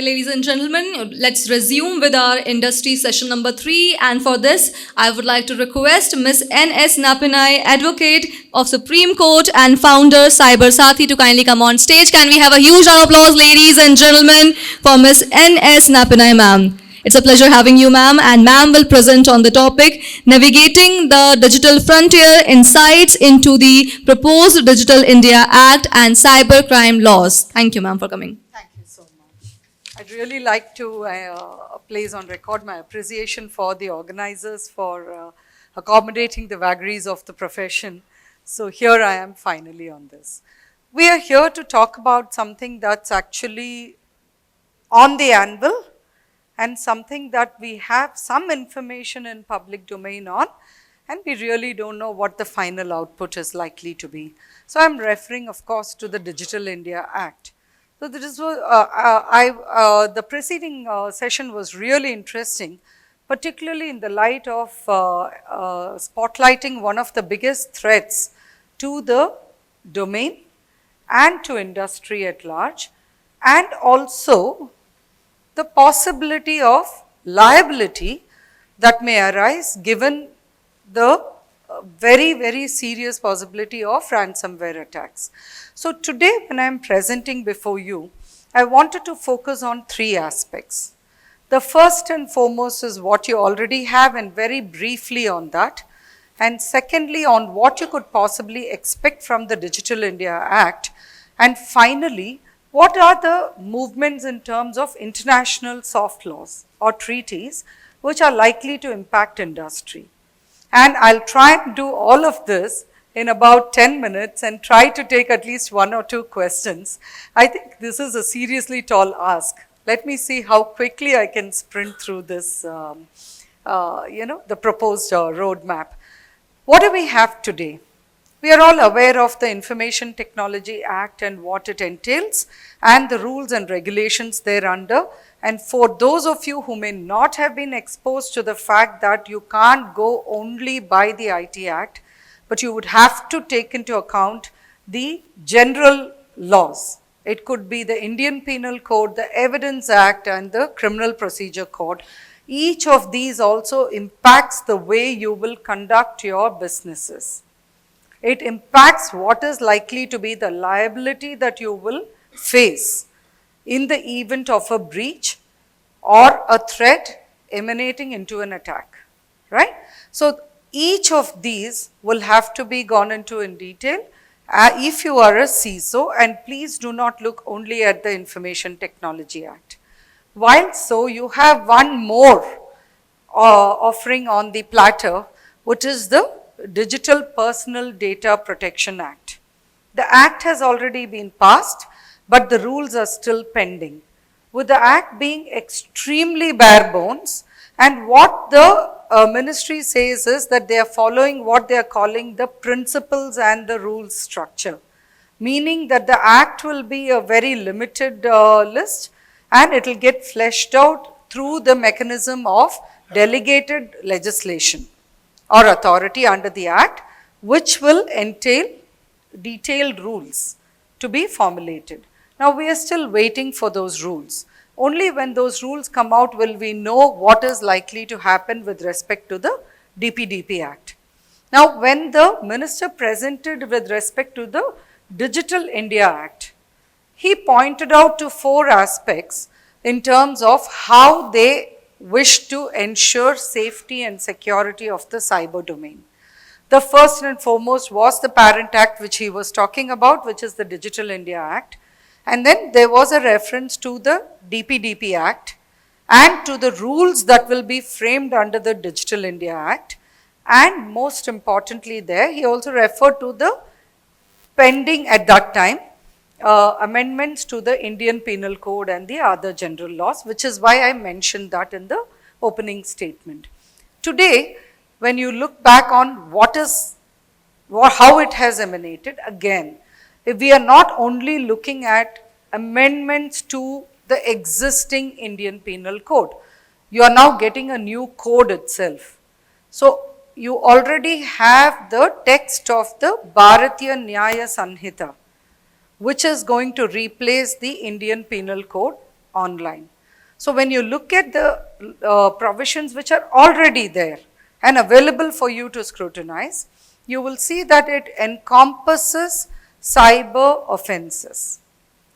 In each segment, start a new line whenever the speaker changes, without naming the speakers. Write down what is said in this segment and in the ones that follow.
Right, ladies and gentlemen, let's resume with our industry session number 3. And for this, I would like to request Ms. S Nappinai, Advocate of Supreme Court and founder Saathi, to kindly come on stage. Can we have a huge round of applause, ladies and gentlemen, for Ms. S Nappinai, ma'am. It's a pleasure having you, ma'am, and ma'am will present on the topic, Navigating the Digital Frontier, Insights into the Proposed Digital India Act and Cybercrime Laws. Thank you, ma'am, for coming.
Thank you so much. I'd really like to place on record my appreciation for the organizers for accommodating the vagaries of the profession. So here I am finally on this. We are here to talk about something that's actually on the anvil, and something that we have some information in public domain on, and we really don't know what the final output is likely to be. So I'm referring, of course, to the Digital India Act. So this was, the preceding session was really interesting, particularly in the light of spotlighting one of the biggest threats to the domain and to industry at large, and also the possibility of liability that may arise given the very, very serious possibility of ransomware attacks. So today when I am presenting before you, I wanted to focus on 3 aspects. The first and foremost is what you already have, and very briefly on that. And secondly, on what you could possibly expect from the Digital India Act. And finally, what are the movements in terms of international soft laws or treaties which are likely to impact industry? And I'll try and do all of this in about 10 minutes and try to take at least 1 or 2 questions. I think this is a seriously tall ask. Let me see how quickly I can sprint through this, the proposed roadmap. What do we have today? We are all aware of the Information Technology Act and what it entails and the rules and regulations thereunder. And for those of you who may not have been exposed to the fact that you can't go only by the IT Act, but you would have to take into account the general laws. It could be the Indian Penal Code, the Evidence Act and the Criminal Procedure Code. Each of these also impacts the way you will conduct your businesses. It impacts what is likely to be the liability that you will face in the event of a breach or a threat emanating into an attack, right? So each of these will have to be gone into in detail if you are a CISO, and please do not look only at the Information Technology Act. While so, you have one more offering on the platter, which is the Digital Personal Data Protection Act. The Act has already been passed, but the rules are still pending. With the Act being extremely bare bones, and what the ministry says is that they are following what they are calling the principles and the rules structure, meaning that the Act will be a very limited list, and it will get fleshed out through the mechanism of delegated legislation or authority under the Act, which will entail detailed rules to be formulated. Now we are still waiting for those rules. Only when those rules come out will we know what is likely to happen with respect to the DPDP Act. Now when the minister presented with respect to the Digital India Act, he pointed out to 4 aspects in terms of how they wish to ensure safety and security of the cyber domain. The first and foremost was the parent act which he was talking about, which is the Digital India Act. And then there was a reference to the DPDP Act and to the rules that will be framed under the Digital India Act. And most importantly there, he also referred to the pending at that time amendments to the Indian Penal Code and the other general laws, which is why I mentioned that in the opening statement. Today, when you look back on how it has emanated, again, if we are not only looking at amendments to the existing Indian Penal Code, you are now getting a new code itself. So you already have the text of the Bharatiya Nyaya Sanhita, which is going to replace the Indian Penal Code online. So when you look at the provisions which are already there and available for you to scrutinize, you will see that it encompasses cyber offenses.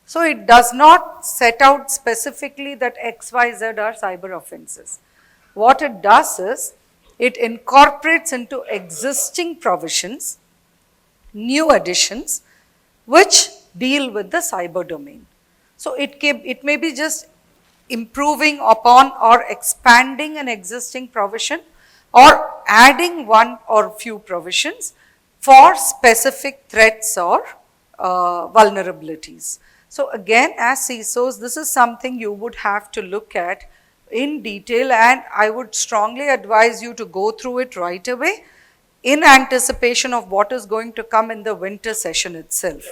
So it does not set out specifically that XYZ are cyber offenses. What it does is, it incorporates into existing provisions new additions which deal with the cyber domain. So it may be just improving upon or expanding an existing provision or adding one or few provisions for specific threats or vulnerabilities. So again, as CISOs, this is something you would have to look at in detail, and I would strongly advise you to go through it right away in anticipation of what is going to come in the winter session itself.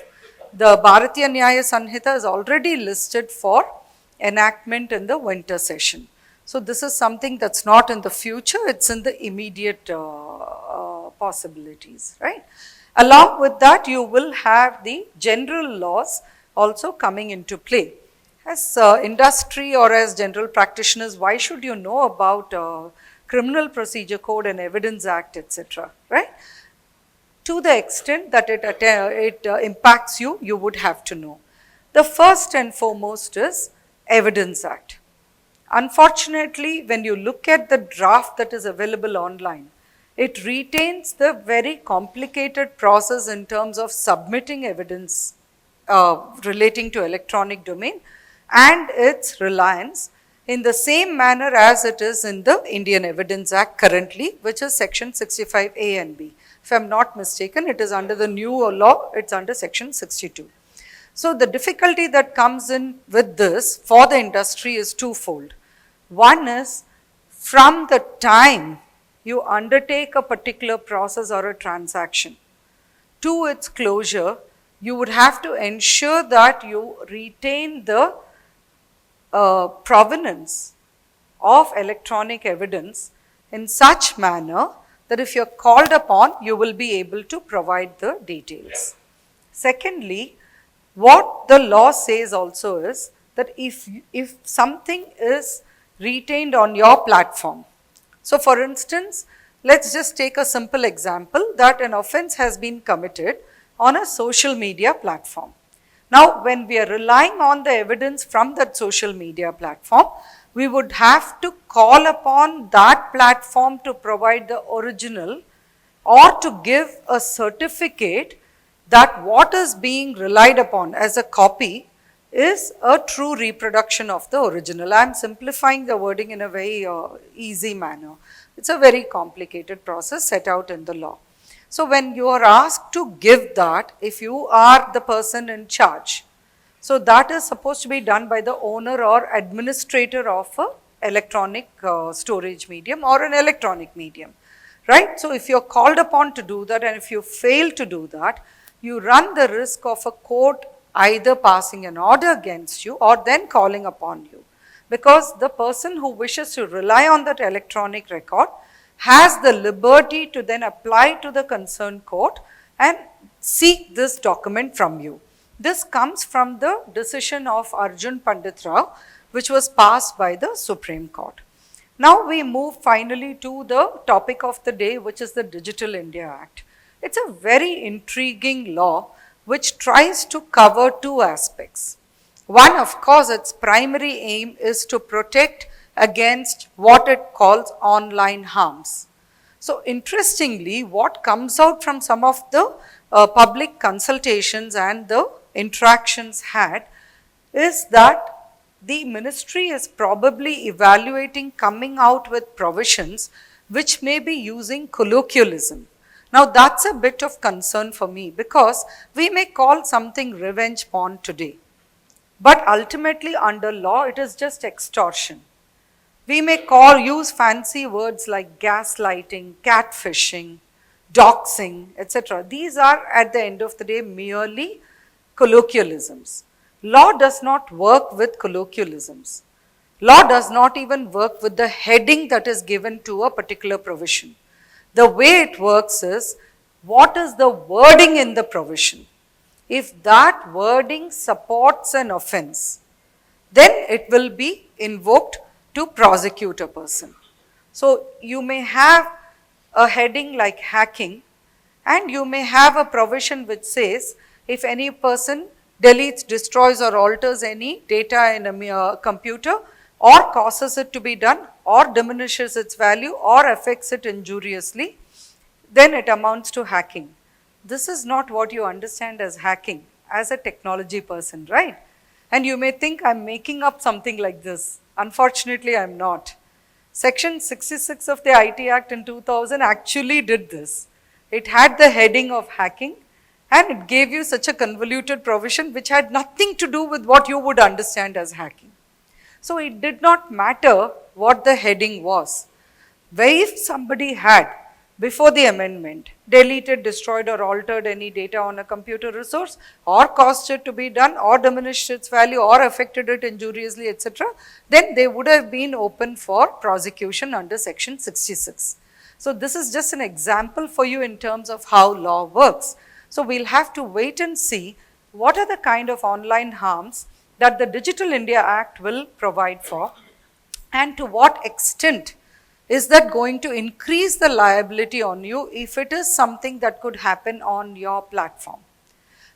The Bharatiya Nyaya Sanhita is already listed for enactment in the winter session. So this is something that's not in the future, it's in the immediate possibilities, right? Along with that, you will have the general laws also coming into play. As industry or as general practitioners, why should you know about Criminal Procedure Code and Evidence Act, etc., right? To the extent that it impacts you, you would have to know. The first and foremost is Evidence Act. Unfortunately, when you look at the draft that is available online, it retains the very complicated process in terms of submitting evidence relating to electronic domain and its reliance in the same manner as it is in the Indian Evidence Act currently, which is section 65A and B. If I am not mistaken, it is under the new law, it is under section 62. So the difficulty that comes in with this for the industry is twofold. One is, from the time you undertake a particular process or a transaction to its closure, you would have to ensure that you retain the provenance of electronic evidence in such manner that if you are called upon, you will be able to provide the details. Secondly, what the law says also is that if something is retained on your platform, so for instance, let's just take a simple example that an offense has been committed on a social media platform. Now, when we are relying on the evidence from that social media platform, we would have to call upon that platform to provide the original or to give a certificate that what is being relied upon as a copy is a true reproduction of the original. I am simplifying the wording in a very easy manner. It's a very complicated process set out in the law. So when you are asked to give that, if you are the person in charge, so that is supposed to be done by the owner or administrator of an electronic storage medium or an electronic medium, right? So if you are called upon to do that and if you fail to do that, you run the risk of a court either passing an order against you or then calling upon you, because the person who wishes to rely on that electronic record has the liberty to then apply to the concerned court and seek this document from you. This comes from the decision of Arjun Pandit Rao, which was passed by the Supreme Court. Now we move finally to the topic of the day, which is the Digital India Act. It's a very intriguing law which tries to cover two aspects. One, of course, its primary aim is to protect against what it calls online harms. So interestingly, what comes out from some of the public consultations and the interactions had is that the ministry is probably evaluating coming out with provisions which may be using colloquialism. Now that's a bit of concern for me, because we may call something revenge porn today, but ultimately under law it is just extortion. We may use fancy words like gaslighting, catfishing, doxing, etc. These are at the end of the day merely colloquialisms. Law does not work with colloquialisms. Law does not even work with the heading that is given to a particular provision. The way it works is, what is the wording in the provision? If that wording supports an offense, then it will be invoked to prosecute a person. So you may have a heading like hacking, and you may have a provision which says if any person deletes, destroys or alters any data in a computer, or causes it to be done, or diminishes its value, or affects it injuriously, then it amounts to hacking. This is not what you understand as hacking as a technology person, right? And you may think I'm making up something like this. Unfortunately, I'm not. Section 66 of the IT Act in 2000 actually did this. It had the heading of hacking, and it gave you such a convoluted provision which had nothing to do with what you would understand as hacking. So it did not matter what the heading was. If somebody had, before the amendment, deleted, destroyed or altered any data on a computer resource, or caused it to be done, or diminished its value, or affected it injuriously, etc., then they would have been open for prosecution under section 66. So this is just an example for you in terms of how law works. So we'll have to wait and see what are the kind of online harms that the Digital India Act will provide for, and to what extent is that going to increase the liability on you if it is something that could happen on your platform.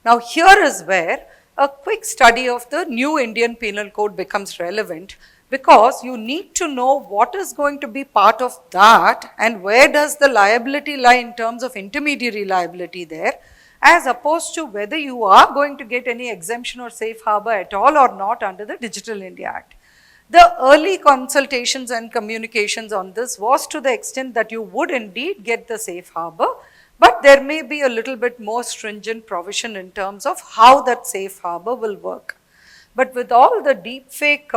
Now here is where a quick study of the new Indian Penal Code becomes relevant, because you need to know what is going to be part of that and where does the liability lie in terms of intermediary liability there, as opposed to whether you are going to get any exemption or safe harbor at all or not under the Digital India Act. The early consultations and communications on this was to the extent that you would indeed get the safe harbor, but there may be a little bit more stringent provision in terms of how that safe harbor will work. But with all the deepfake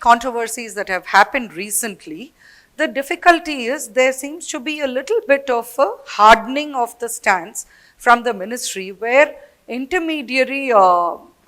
controversies that have happened recently, the difficulty is there seems to be a little bit of a hardening of the stance from the ministry, where intermediary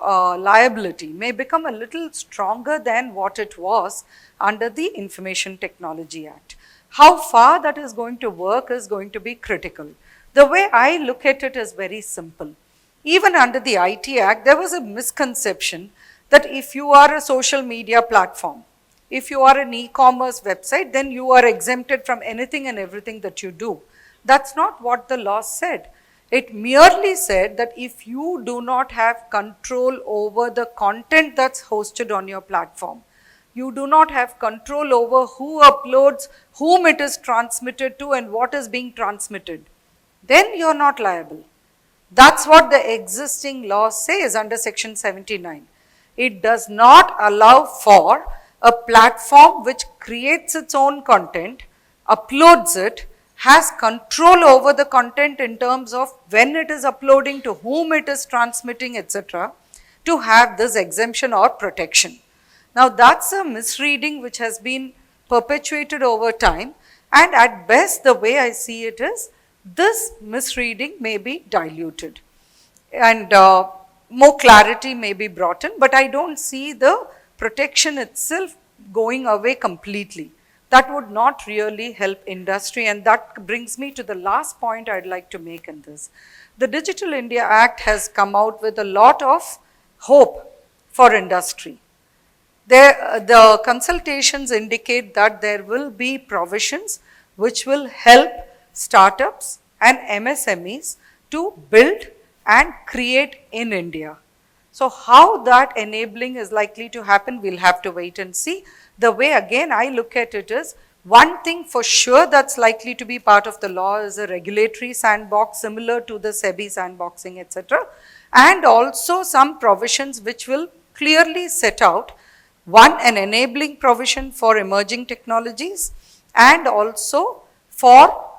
liability may become a little stronger than what it was under the Information Technology Act. How far that is going to work is going to be critical. The way I look at it is very simple. Even under the IT Act, there was a misconception that if you are a social media platform, if you are an e-commerce website, then you are exempted from anything and everything that you do. That's not what the law said. It merely said that if you do not have control over the content that's hosted on your platform, you do not have control over who uploads, whom it is transmitted to and what is being transmitted, then you're not liable. That's what the existing law says under section 79. It does not allow for a platform which creates its own content, uploads it, has control over the content in terms of when it is uploading, to whom it is transmitting, etc., to have this exemption or protection. Now that's a misreading which has been perpetuated over time, and at best the way I see it is, this misreading may be diluted and more clarity may be brought in, but I don't see the protection itself going away completely. That would not really help industry, and that brings me to the last point I'd like to make in this. The Digital India Act has come out with a lot of hope for industry. The consultations indicate that there will be provisions which will help startups and MSMEs to build and create in India. So how that enabling is likely to happen, we'll have to wait and see. The way again I look at it is, one thing for sure that's likely to be part of the law is a regulatory sandbox similar to the SEBI sandboxing, etc. And also some provisions which will clearly set out, one, an enabling provision for emerging technologies, and also for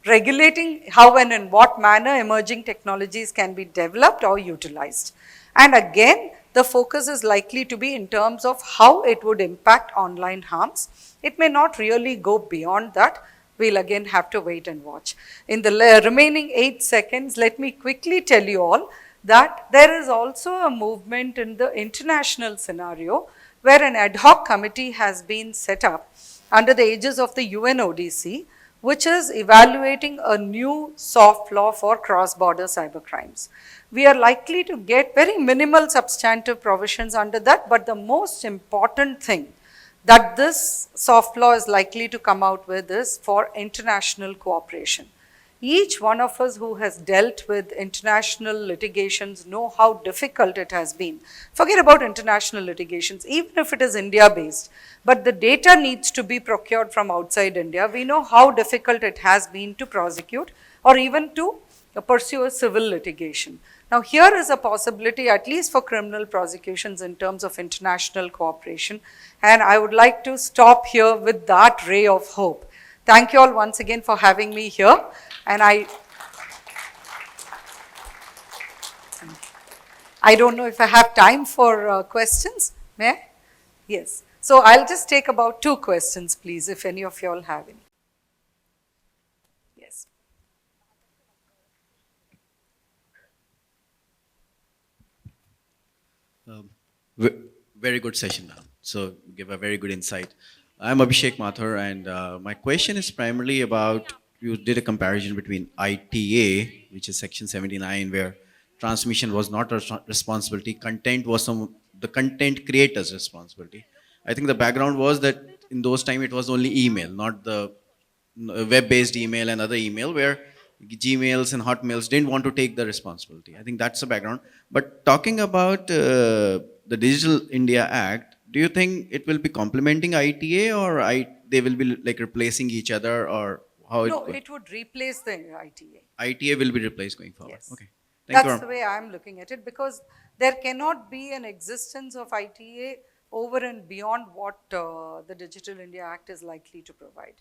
regulating how and in what manner emerging technologies can be developed or utilized. And again, the focus is likely to be in terms of how it would impact online harms. It may not really go beyond that. We'll again have to wait and watch. In the remaining 8 seconds, let me quickly tell you all that there is also a movement in the international scenario where an ad hoc committee has been set up under the aegis of the UNODC, which is evaluating a new soft law for cross-border cybercrimes. We are likely to get very minimal substantive provisions under that, but the most important thing that this soft law is likely to come out with is for international cooperation. Each one of us who has dealt with international litigations know how difficult it has been. Forget about international litigations, even if it is India-based, but the data needs to be procured from outside India. We know how difficult it has been to prosecute or even to pursue a civil litigation. Now, here is a possibility, at least for criminal prosecutions in terms of international cooperation, and I would like to stop here with that ray of hope. Thank you all once again for having me here. And I don't know if I have time for questions. May I? Yes. So I'll just take about 2 questions, please, if any of you all have any. Yes.
Very good session, ma'am. So give a very good insight. I'm Abhishek Mathur, and my question is primarily about, you did a comparison between ITA, which is section 79, where transmission was not a responsibility, content was the content creator's responsibility. I think the background was that in those time it was only email, not the web-based email and other email, where Gmails and Hotmails didn't want to take the responsibility. I think that's the background. But talking about the Digital India Act, do you think it will be complementing ITA, or they will be like replacing each other, or how?
No, it would replace the ITA.
ITA will be replaced going forward.
Yes.
Okay. Thank
That's
you.
the way I'm looking at it, because there cannot be an existence of ITA over and beyond what the Digital India Act is likely to provide.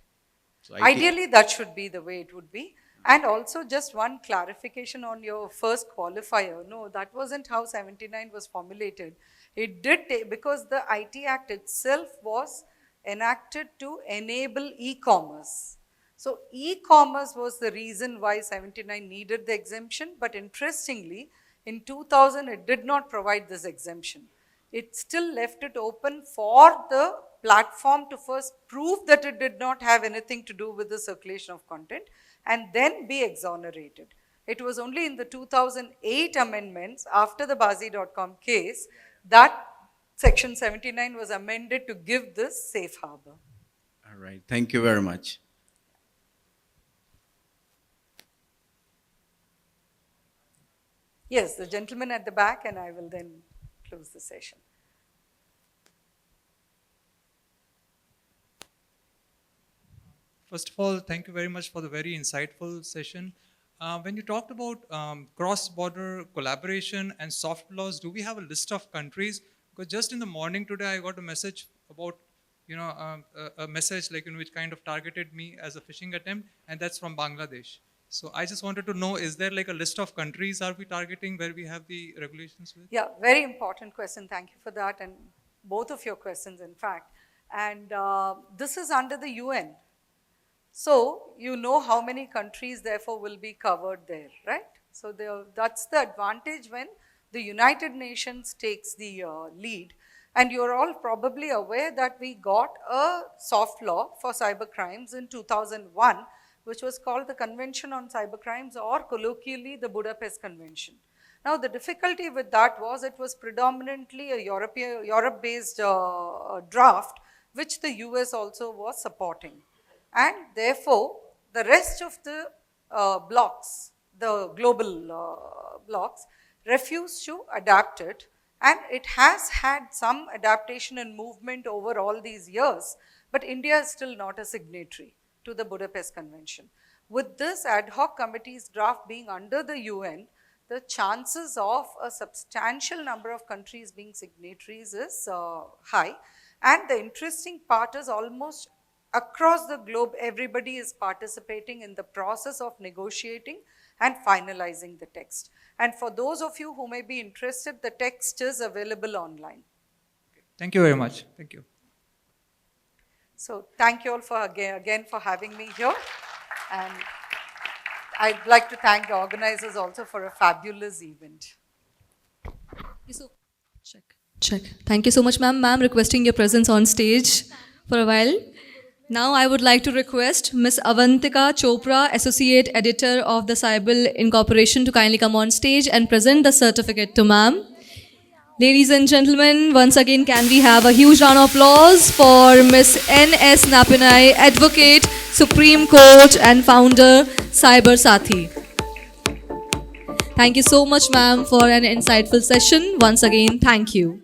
So
Ideally, that should be the way it would be. And also, just one clarification on your first qualifier. No, that wasn't how 79 was formulated. It did take, because the IT Act itself was enacted to enable e-commerce. So e-commerce was the reason why 79 needed the exemption, but interestingly, in 2000 it did not provide this exemption. It still left it open for the platform to first prove that it did not have anything to do with the circulation of content and then be exonerated. It was only in the 2008 amendments after the Bazi.com case that section 79 was amended to give this safe harbor.
All right. Thank you very much.
Yes, the gentleman at the back, and I will then close the session.
First of all, thank you very much for the very insightful session. When you talked about cross-border collaboration and soft laws, do we have a list of countries? Because just in the morning today, I got a message about, a message like which kind of targeted me as a phishing attempt, and that's from Bangladesh. So I just wanted to know, is there like a list of countries are we targeting where we have the regulations with?
Yeah, very important question. Thank you for that, and both of your questions, in fact. And this is under the UN. So you know how many countries therefore will be covered there, right? So that's the advantage when the United Nations takes the lead. And you're all probably aware that we got a soft law for cybercrimes in 2001, which was called the Convention on Cybercrimes, or colloquially the Budapest Convention. Now the difficulty with that was it was predominantly a Europe-based draft, which the US also was supporting. And therefore, the rest of the blocks, the global blocks, refused to adapt it, and it has had some adaptation and movement over all these years, but India is still not a signatory to the Budapest Convention. With this ad hoc committee's draft being under the UN, the chances of a substantial number of countries being signatories is high, and the interesting part is almost across the globe, everybody is participating in the process of negotiating and finalizing the text. And for those of you who may be interested, the text is available online.
Thank you very much. Thank you.
So thank you all for again for having me here. And I'd like to thank the organizers also for a fabulous event.
Check. Thank you so much, ma'am. Ma'am, requesting your presence on stage for a while. Now I would like to request Ms. Avantika Chopra, Associate Editor of the Cyber Incorporation, to kindly come on stage and present the certificate to ma'am. Ladies and gentlemen, once again, can we have a huge round of applause for Ms. S Nappinai, Advocate, Supreme Court and founder, Cybersecurity. Thank you so much, ma'am, for an insightful session. Once again, thank you.